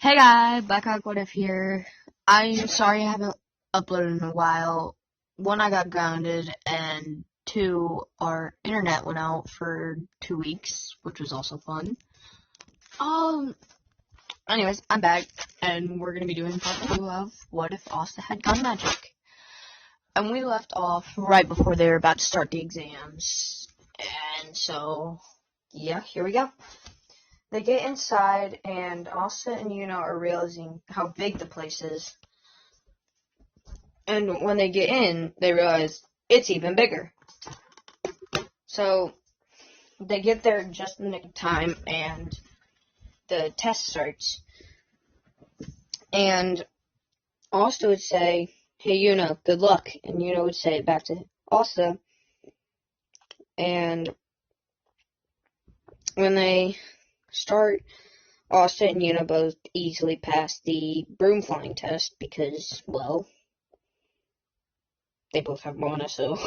Hey guys, Blackhawk What If here. I'm sorry I haven't uploaded in a while. One, I got grounded, and two, our internet went out for 2 weeks, which was also fun. Um, Anyways, I'm back, and we're gonna be doing part 2 of What If Asta Had Gun Magic. And we left off right before they were about to start the exams. And so, yeah, here we go. They get inside, and Asta and Yuna are realizing how big the place is. And when they get in, they realize it's even bigger. So they get there just in the nick of time, and the test starts. And Asta would say, "Hey, Yuna, good luck." And Yuna would say it back to Asta. And when they start, Asta and Yuna both easily pass the broom flying test because, well, they both have mana, so.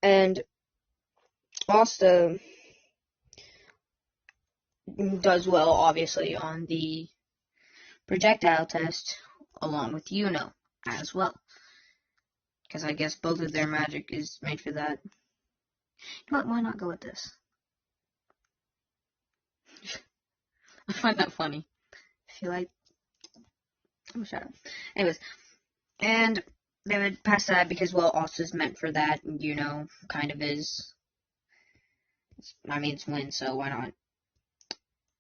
And Asta does well, obviously, on the projectile test, along with Yuna as well. Because I guess both of their magic is made for that. You know what, why not go with this? I find that funny. I feel like I'm shut up. Anyways, and they would pass that because, well, Asta's meant for that, and kind of is. I mean, it's win, so why not?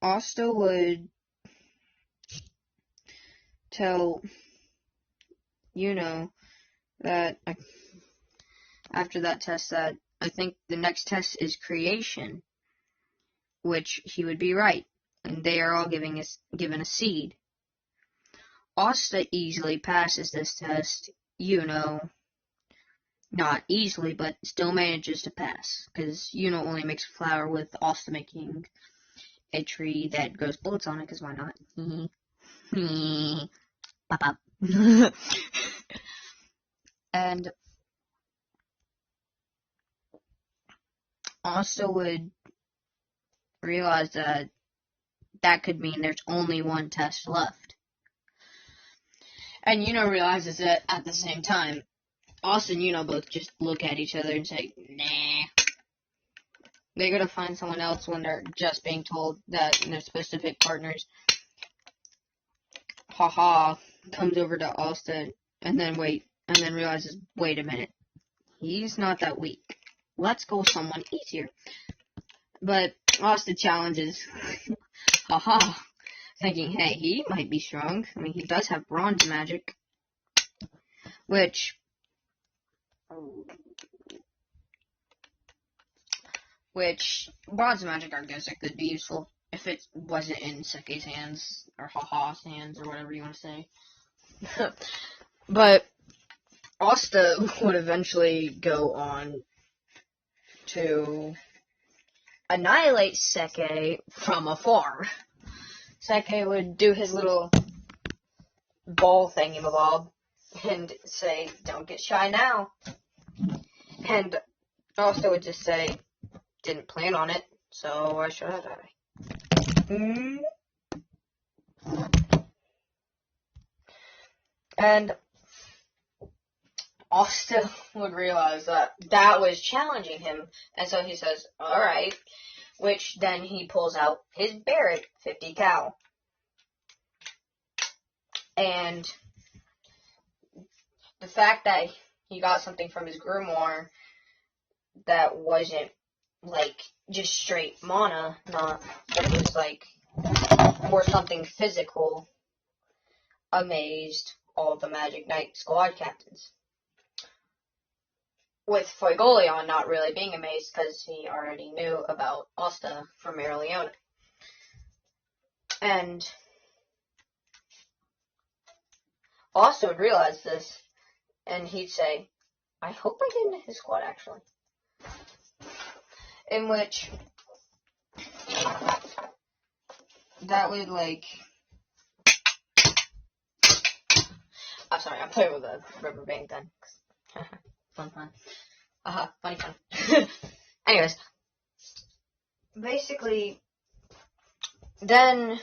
Asta would tell that after that test that I think the next test is creation, which he would be right, and they are all given a seed. Asta easily passes this test, not easily, but still manages to pass, because only makes a flower with Asta making a tree that grows bullets on it, because why not? Pop up. And Asta would realize that could mean there's only one test left. And realizes it at the same time. Asta and both just look at each other and say, nah. They're gonna find someone else when they're just being told that they're supposed to pick partners. Haha comes over to Asta and then realizes, wait a minute. He's not that weak. Let's go with someone easier. But Asta challenges haha, thinking, hey, he might be strong. I mean, he does have bronze magic. Which bronze magic, I guess, it could be useful if it wasn't in Seke's hands, or Haha's hands, or whatever you want to say. But Asta would eventually go on to annihilate Seke from afar. Seke would do his little ball thingy-mabob and say, don't get shy now. And Asta would just say, didn't plan on it, so why should I die? And Asta would realize that was challenging him, and so he says, alright, which then he pulls out his Barrett 50 cal. And the fact that he got something from his grimoire that wasn't, just straight mana, that was, or something physical, amazed all the Magic Knight squad captains. With Fuegoleon not really being amazed because he already knew about Asta from Merleona. And Asta would realize this, and he'd say, I hope I get into his squad, actually. In which, that would, I'm sorry, I'm playing with a rubber band gun. Fun. Funny fun. Anyways, basically, then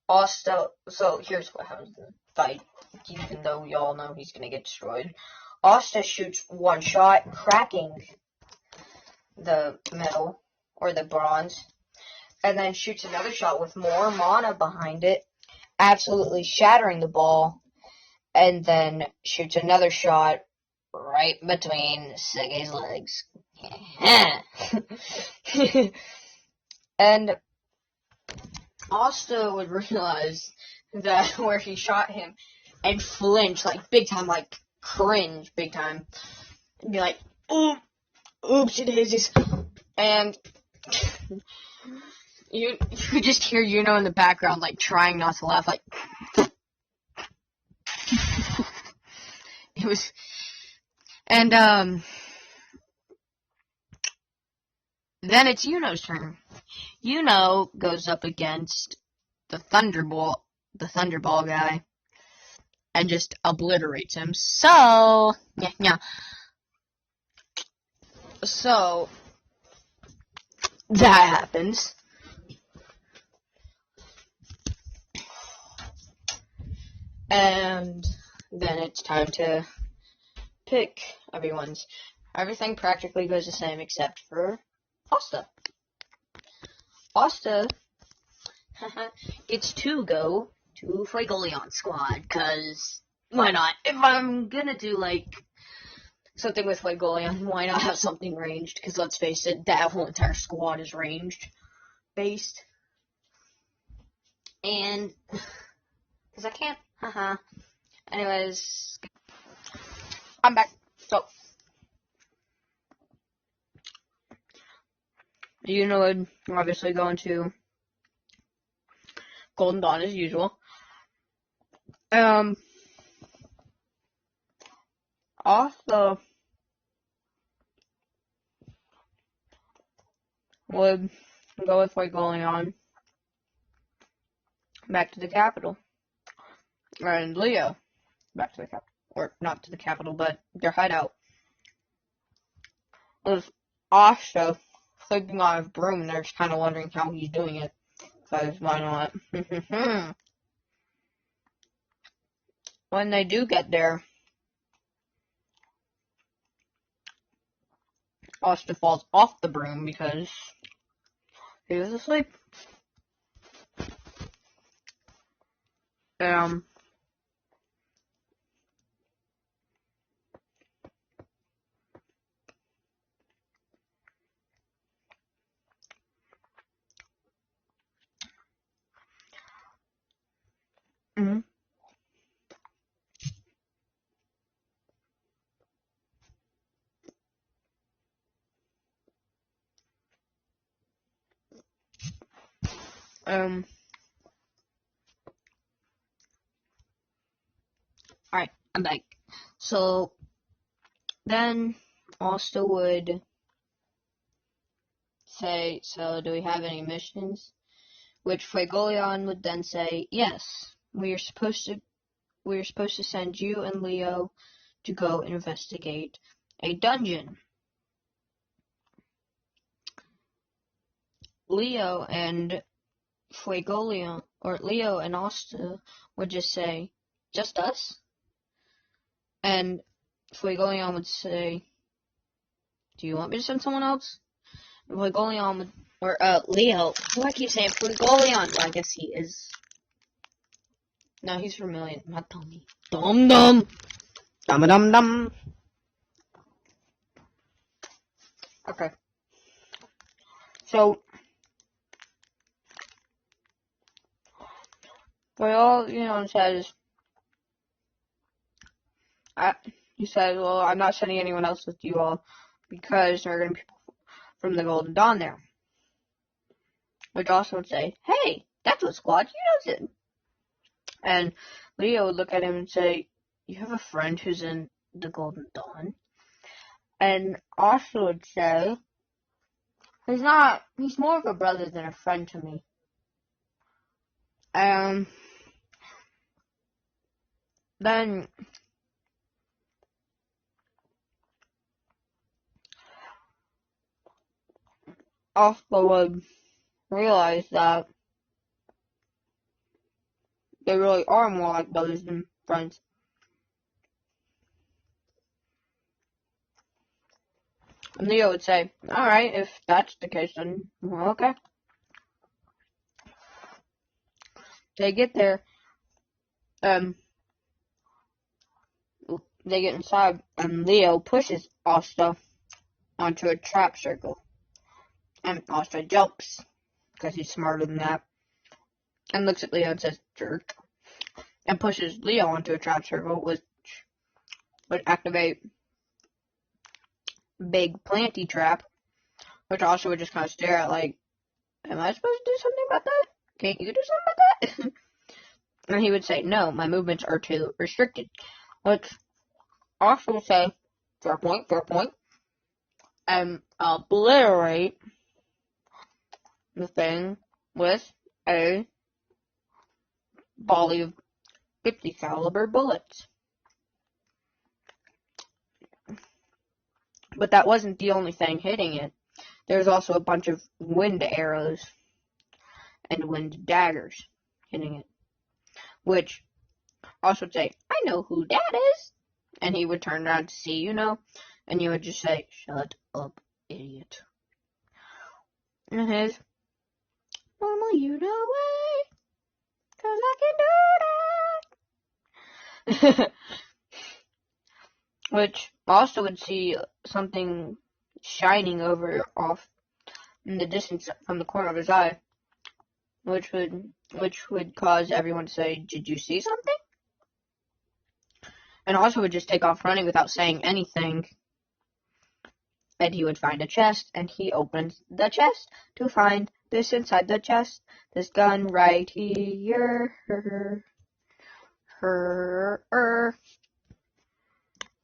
Asta, so here's what happens in the fight, even though we all know he's gonna get destroyed. Asta shoots one shot, cracking the metal, or the bronze, and then shoots another shot with more mana behind it, absolutely shattering the ball, and then shoots another shot right between Sege's legs. And Asta would realize that where he shot him and flinch, like, big time, like, cringe big time, and be like, oopsie daisies, and you could just hear in the background, like, trying not to laugh, like, it was, and, then it's Yuno's turn. Yuno goes up against the Thunderball guy, and just obliterates him. So, yeah. So, that happens. And then it's time to pick everything practically goes the same except for Asta. Asta gets to go to Fuegoleon squad, cause why not? If I'm gonna do, like, something with Fuegoleon, why not have something ranged? Cause let's face it, that whole entire squad is ranged based. And, cause I can't, Anyways, I'm back. So, we're obviously going to Golden Dawn as usual. Also would go with Fuegoleon back to the capital. And Leo back to the capital. Or not to the capital, but their hideout. There's Asta sleeping on his broom, and they're just kind of wondering how he's doing it. Because why not? When they do get there, Asta falls off the broom because he was asleep. Mm-hmm. Alright, I'm back. So, then Asta would say, so do we have any missions? Which Fuegoleon would then say, yes, we are supposed to send you and Leo to go investigate a dungeon. Leo and Asta would just say, just us? And Fuegoleon would say, do you want me to send someone else? And Fuegoleon would, or Leo, who I keep saying Fuegoleon, well, I guess he is. No, he's Vermilion, not Dummy. Dum. Okay. So, what says, he says, well, I'm not sending anyone else with you all because there are going to be people from the Golden Dawn there. Which also would say, hey, that's what squad Yuno's in. And Leo would look at him and say, you have a friend who's in the Golden Dawn? And Asta would say, he's more of a brother than a friend to me. Then Asta would realize that they really are more like brothers than friends. And Leo would say, alright, if that's the case, then well, okay. They get there, they get inside, and Leo pushes Asta onto a trap circle. And Asta jumps, because he's smarter than that, and looks at Leo and says, jerk, and pushes Leo onto a trap circle, which would activate big planty trap, which Asta would just kind of stare at like, am I supposed to do something about that? Can't you do something about that? And he would say, no, my movements are too restricted. Which Asta would say, fair point, and obliterate the thing with a volley of 50 caliber bullets. But that wasn't the only thing hitting it. There was also a bunch of wind arrows and wind daggers hitting it. Which Asta would say, I know who that is. And he would turn around to see, and you would just say, shut up, idiot. And his, Mama, you know way, 'cause I can do that. Which also would see something shining over off in the distance from the corner of his eye, which would cause everyone to say, did you see something? And also would just take off running without saying anything. And he would find a chest, and he opens the chest to find this inside the chest, this gun right here,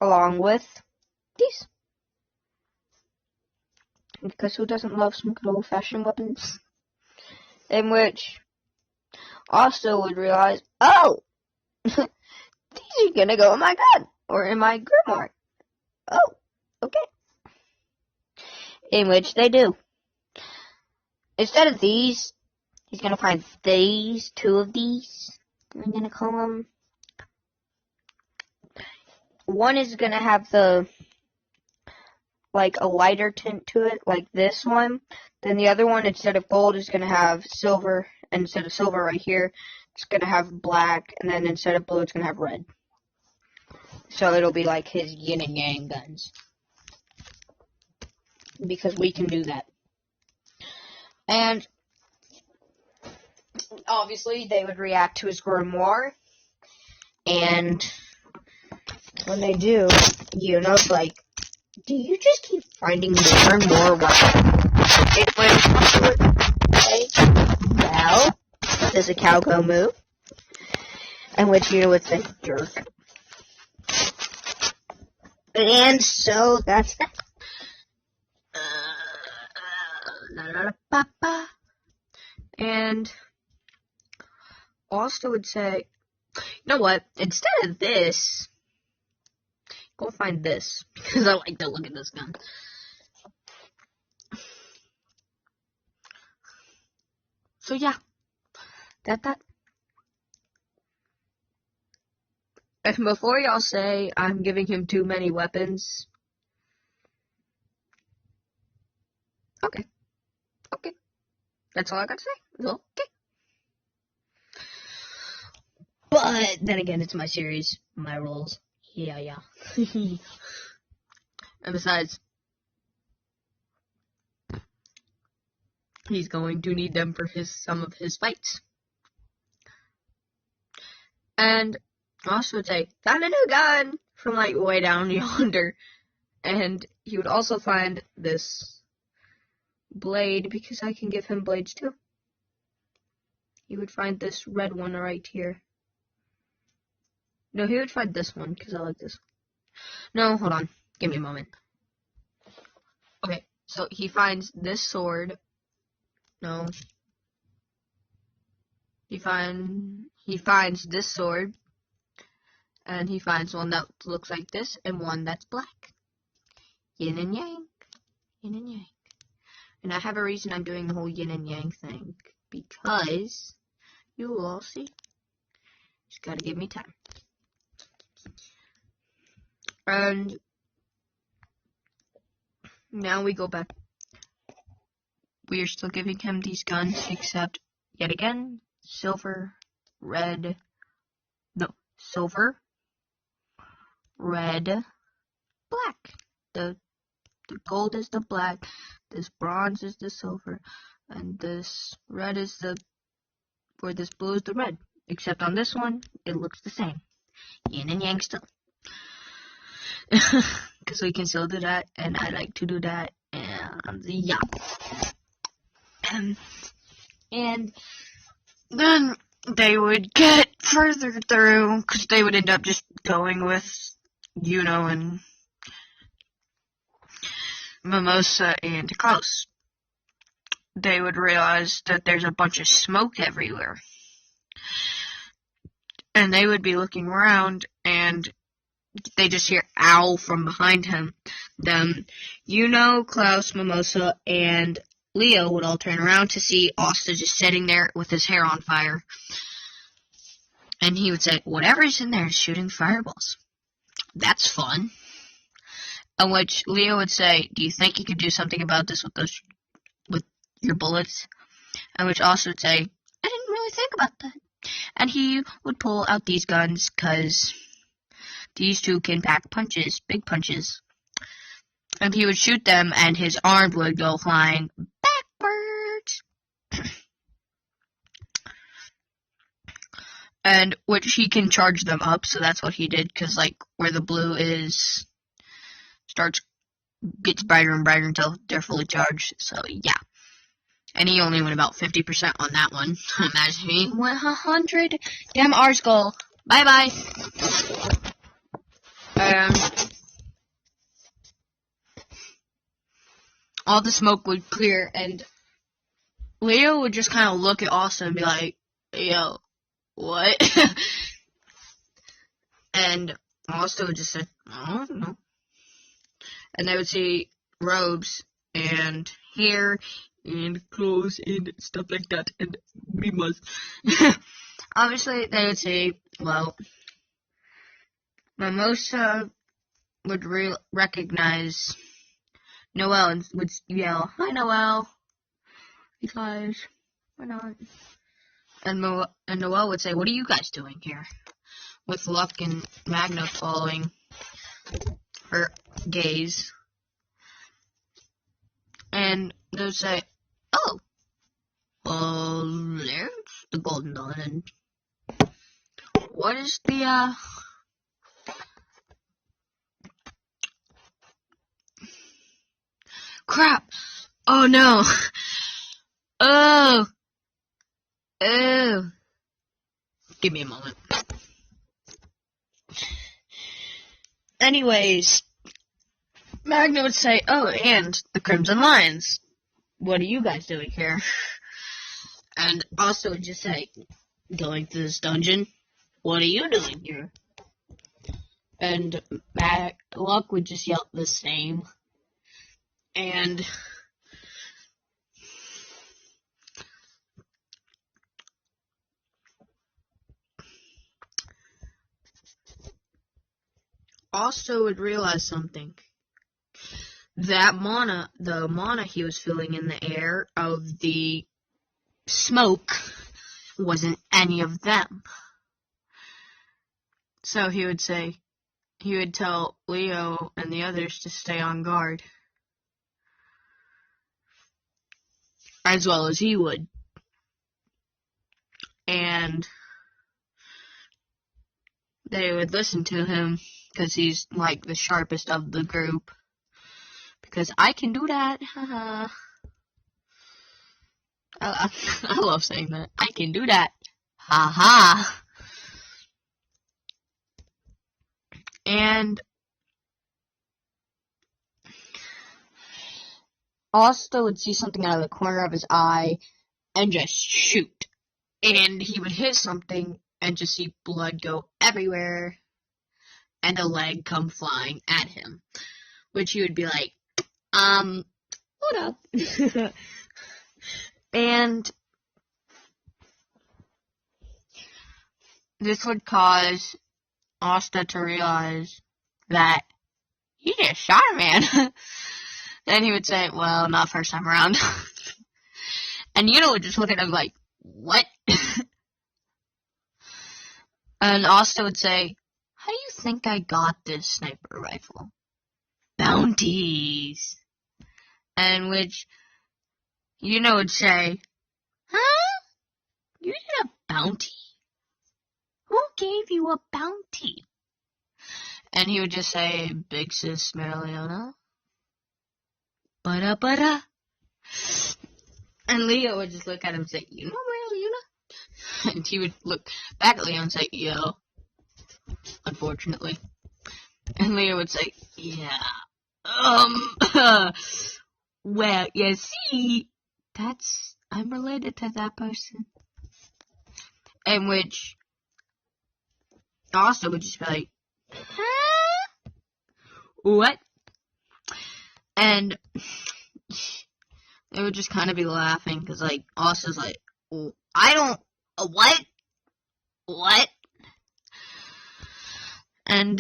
along with these. Because who doesn't love some good old-fashioned weapons? In which Asta would realize, oh, these are gonna go in my gun, or in my grimoire. Oh, okay. In which they do. Instead of these, he's gonna find these, two of these. I'm gonna call them. One is gonna have like a lighter tint to it, like this one. Then the other one, instead of gold, is gonna have silver, and instead of silver right here, it's gonna have black, and then instead of blue, it's gonna have red. So it'll be like his yin and yang guns. Because we can do that. And obviously they would react to his grimoire. And when they do, it's like, do you just keep finding more and more weapons? It would say, well, does a cow go moo? And which would say, jerk. And so that's that. And Asta would say, you know what, instead of this, go find this, because I like to look at this gun. So yeah, that. And before y'all say I'm giving him too many weapons, okay. That's all I got to say. Okay. But then again, it's my series, my rules. Yeah. And besides, he's going to need them for some of his fights. And Ross would say, found a new gun from like way down yonder. And he would also find this blade, because I can give him blades too. He would find this red one right here. No, he would find this one, because I like this. No, hold on. Give me a moment. Okay, so he finds this sword. No. He finds this sword. And he finds one that looks like this, and one that's black. Yin and yang. Yin and yang. And I have a reason I'm doing the whole yin and yang thing. Because you will all see. Just gotta give me time. And now we go back. We are still giving him these guns, except, yet again, silver, red, black. The gold is the black, this bronze is the silver, and this red is this blue is the red. Except on this one, it looks the same. Yin and yang still. Because we can still do that, and I like to do that, and yeah. And then they would get further through, because they would end up just going with and Mimosa and Klaus. They would realize that there's a bunch of smoke everywhere. And they would be looking around, and they just hear owl from behind him. Then, Klaus, Mimosa, and Leo would all turn around to see Asta just sitting there with his hair on fire. And he would say, whatever's in there is shooting fireballs. That's fun. On which Leo would say, do you think you could do something about this with your bullets? And which Asta would say, I didn't really think about that. And he would pull out these guns, because these two can pack punches, big punches. And he would shoot them, and his arm would go flying backwards. And which he can charge them up, so that's what he did, because, where the blue is, gets brighter and brighter until they're fully charged, so yeah. And he only went about 50% on that one. Imagine he went 100. Damn R's goal. Bye-bye. All the smoke would clear, and Leo would just kind of look at Asta and be like, yo, what? And Asta would just say, I don't know. And they would see robes and hair and clothes and stuff like that, and mimas. Obviously, they would say, well, Mimosa would recognize Noelle and would yell, hi, Noelle. Hey, guys. Why not? And Noelle would say, what are you guys doing here? With Luck and Magna following her gaze. And they would say, oh, there's the golden dawn, and what is the, crap, oh no, oh, give me a moment. Anyways, Magna would say, oh, and the Crimson Lions. What are you guys doing here? And Asta would just say, going to this dungeon. What are you doing here? And Luck would just yell the same. And Asta would realize something. That the mana he was feeling in the air of the smoke wasn't any of them. So he would tell Leo and the others to stay on guard. As well as he would. And they would listen to him, because he's like the sharpest of the group. Because I can do that. Haha. I love saying that. I can do that. Haha. And Asta would see something out of the corner of his eye and just shoot. And he would hit something and just see blood go everywhere and a leg come flying at him. Which he would be like, hold up. And this would cause Asta to realize that he just shot a man. Then he would say, well, not first time around. And Yuna would just look at him like, what? And Asta would say, how do you think I got this sniper rifle? Bounties. And which Yuna would say, huh? You did a bounty? Who gave you a bounty? And he would just say, big sis Marileona. Ba-da-ba-da. And Leo would just look at him and say, you know Marileona? And he would look back at Leo and say, yo. Unfortunately. And Leo would say, yeah. Well, you see, I'm related to that person. In which Asta would just be like, huh? What? And they would just kind of be laughing, because, like, Asta's like, I don't, what? What? And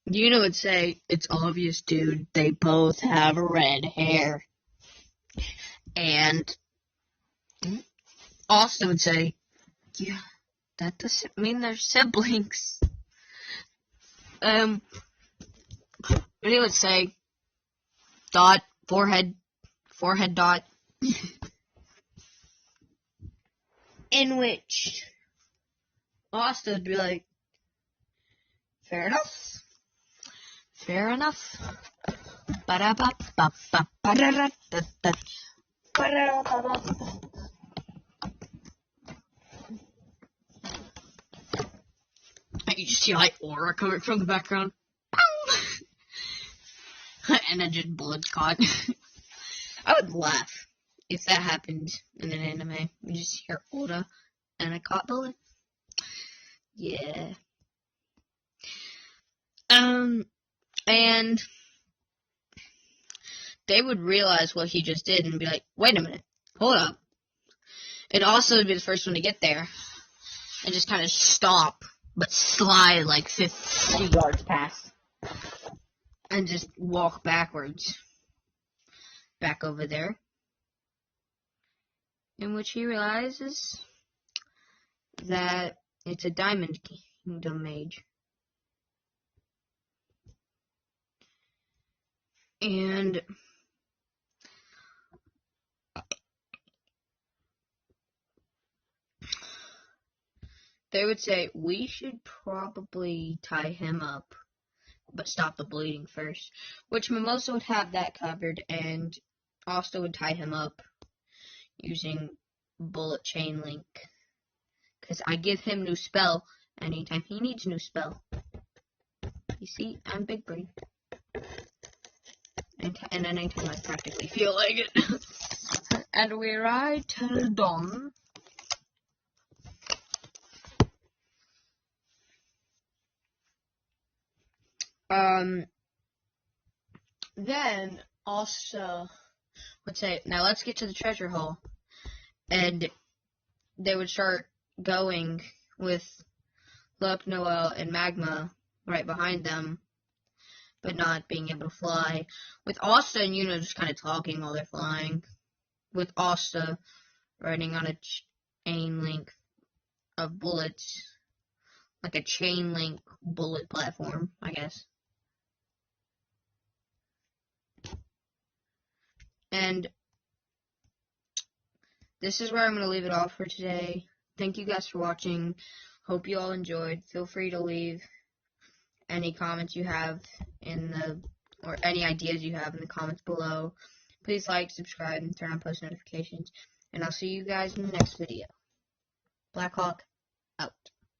Yuna would say, it's obvious, dude, they both have red hair. And Asta would say, yeah, that doesn't mean they're siblings. And he would say, dot, forehead dot. In which Asta would be like, fair enough. Fair enough. You just see like aura coming from the background. And then just bullets caught. I would laugh if that happened in an anime. You just hear aura and a caught bullet. Yeah. And they would realize what he just did and be like, wait a minute, hold up. And also would be the first one to get there and just kind of stop, but slide like 50 yards past and just walk backwards back over there. In which he realizes that it's a Diamond Kingdom mage. And they would say, we should probably tie him up, but stop the bleeding first. Which Mimosa would have that covered, and Asta would tie him up using bullet chain link. Because I give him new spell anytime he needs new spell. You see, I'm big brain. And anytime I practically feel like it. And we ride till dawn. Then also would say, now let's get to the treasure hole. And they would start going with Luck, Noel, and Magma right behind them, but not being able to fly. With Asta and Yuna just kind of talking while they're flying. With Asta riding on a chain link of bullets. Like a chain link bullet platform, I guess. And this is where I'm going to leave it off for today. Thank you guys for watching. Hope you all enjoyed. Feel free to leave any comments you have or any ideas you have in the comments below. Please like, subscribe, and turn on post notifications. And I'll see you guys in the next video. Blackhawk, out.